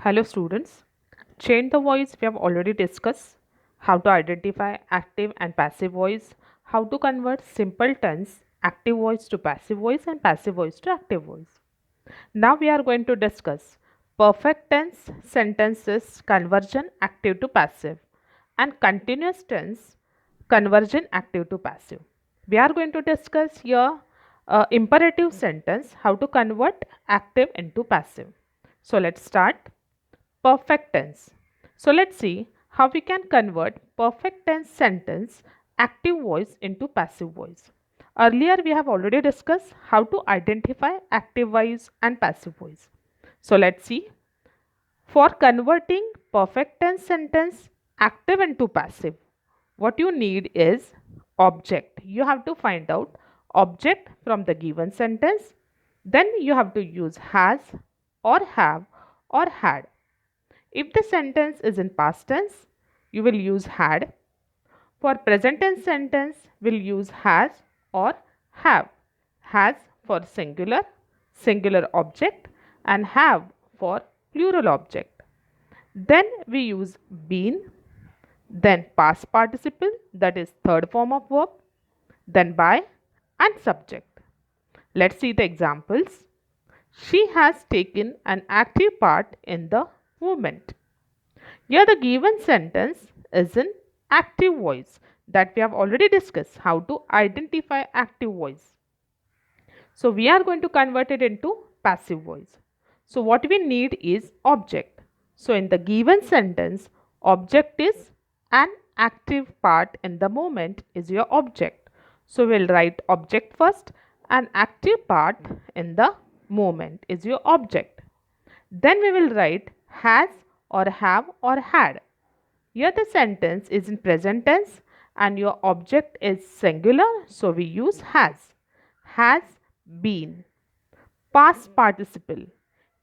Hello students. Change the voice we have already discussed. How to identify active and passive voice. How to convert simple tense active voice to passive voice and passive voice to active voice. Now we are going to discuss perfect tense sentences conversion active to passive and continuous tense conversion active to passive. We are going to discuss here imperative sentence how to convert active into passive. So let's start. Perfect tense. So let's see how we can convert perfect tense sentence active voice into passive voice. Earlier we have already discussed how to identify active voice and passive voice. So let's see. For converting perfect tense sentence active into passive, what you need is object. You have to find out object from the given sentence. Then you have to use has or have or had. If the sentence is in past tense, you will use had. For present tense sentence, we'll use has or have. Has for singular, singular object, and have for plural object. Then we use been, then past participle, that is third form of verb, then by and subject. Let's see the examples. She has taken an active part in the movement. Here the given sentence is in active voice that we have already discussed how to identify active voice. So we are going to convert it into passive voice. So what we need is object. So in the given sentence, object is an active part in the moment is your object. So we'll write object first, an active part in the moment is your object. Then we will write has or have or had. Here the sentence is in present tense and your object is singular, so we use has. Has been. Past participle.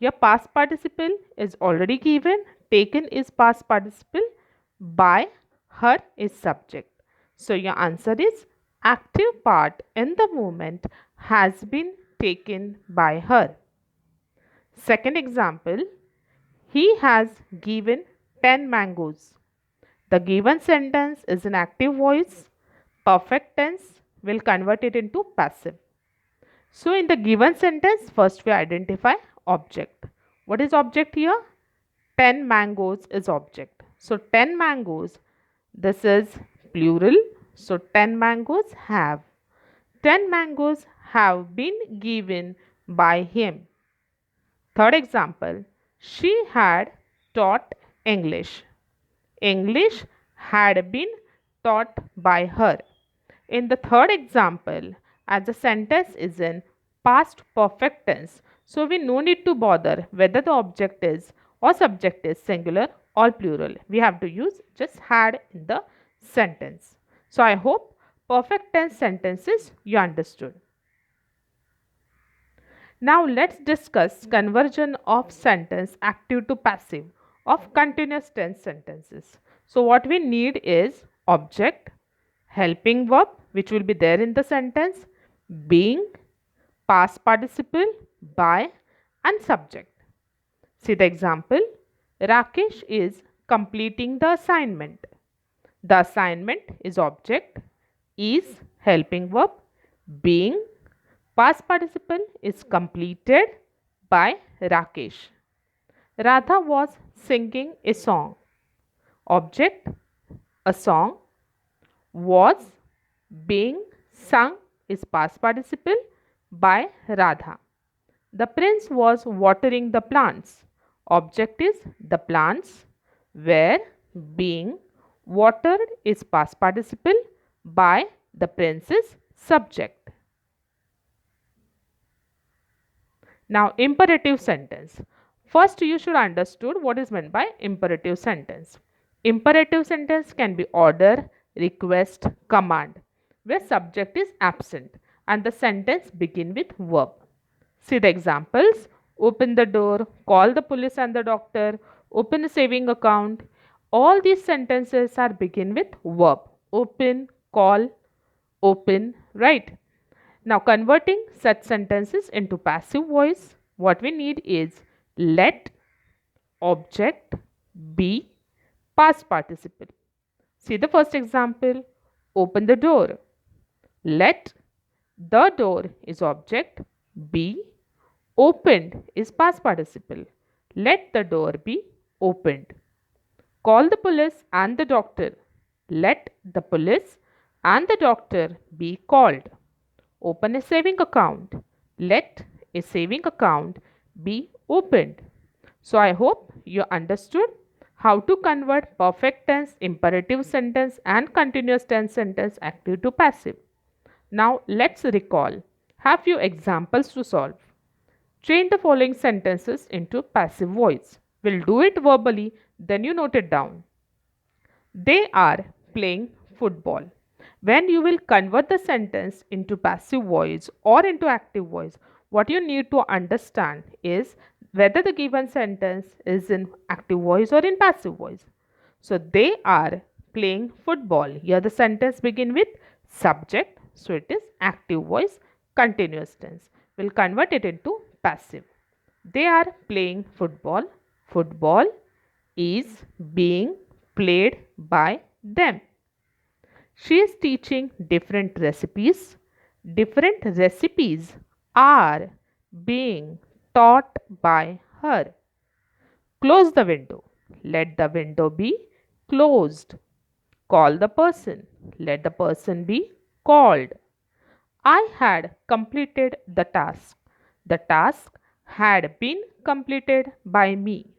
Your past participle is already given. Taken is past participle. By her is subject. So your answer is active part in the moment has been taken by her. Second example, he has given 10 mangoes. The given sentence is an active voice. Perfect tense will convert it into passive. So in the given sentence, first we identify object. What is object here? 10 mangoes is object. So 10 mangoes, this is plural. So 10 mangoes have. 10 mangoes have been given by him. Third example, she had taught English. English had been taught by her. In the third example, as the sentence is in past perfect tense, so we no need to bother whether the object is or subject is singular or plural. We have to use just had in the sentence. So I hope perfect tense sentences you understood. Now let's discuss conversion of sentence active to passive of continuous tense sentences. So what we need is object, helping verb which will be there in the sentence, being, past participle, by and subject. See the example. Rakesh is completing the assignment. The assignment is object, is helping verb, being, past participle is completed by Rakesh. Radha was singing a song. Object, a song, was being sung is past participle by Radha. The prince was watering the plants. Object is the plants were being watered is past participle by the prince's subject. Now imperative sentence. First you should understood what is meant by imperative sentence. Imperative sentence can be order, request, command where subject is absent and the sentence begin with verb. See the examples. Open the door, call the police and the doctor, open a saving account. All these sentences are begin with verb. Open, call, open, right? Now converting such sentences into passive voice, what we need is let, object, be past participle. See the first example. Open the door. Let the door is object, be opened is past participle. Let the door be opened. Call the police and the doctor. Let the police and the doctor be called. Open a saving account. Let a saving account be opened. So I hope you understood how to convert perfect tense, imperative sentence and continuous tense sentence active to passive. Now let's recall. Have few examples to solve. Change the following sentences into passive voice. We'll do it verbally, then you note it down. They are playing football. When you will convert the sentence into passive voice or into active voice, what you need to understand is whether the given sentence is in active voice or in passive voice. So they are playing football. Here the sentence begin with subject, so it is active voice, continuous tense. We'll convert it into passive. They are playing football. Football is being played by them. She is teaching different recipes. Different recipes are being taught by her. Close the window. Let the window be closed. Call the person. Let the person be called. I had completed the task. The task had been completed by me.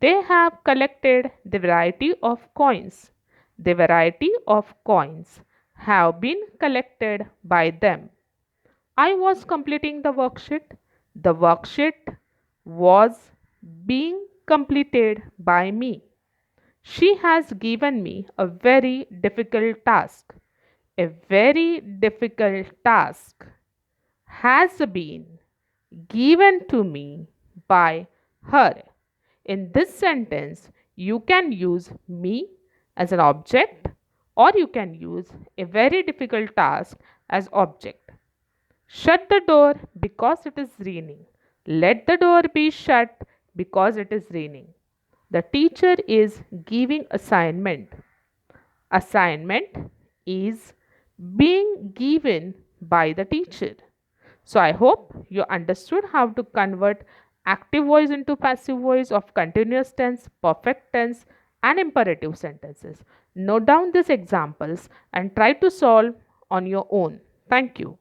They have collected the variety of coins. The variety of coins have been collected by them. I was completing the worksheet. The worksheet was being completed by me. She has given me a very difficult task. A very difficult task has been given to me by her. In this sentence, you can use me as an object or you can use a very difficult task as object. Shut the door because it is raining. Let the door be shut because it is raining. The teacher is giving assignment. Assignment is being given by the teacher. So I hope you understood how to convert active voice into passive voice of continuous tense, perfect tense and imperative sentences. Note down these examples and try to solve on your own. Thank you.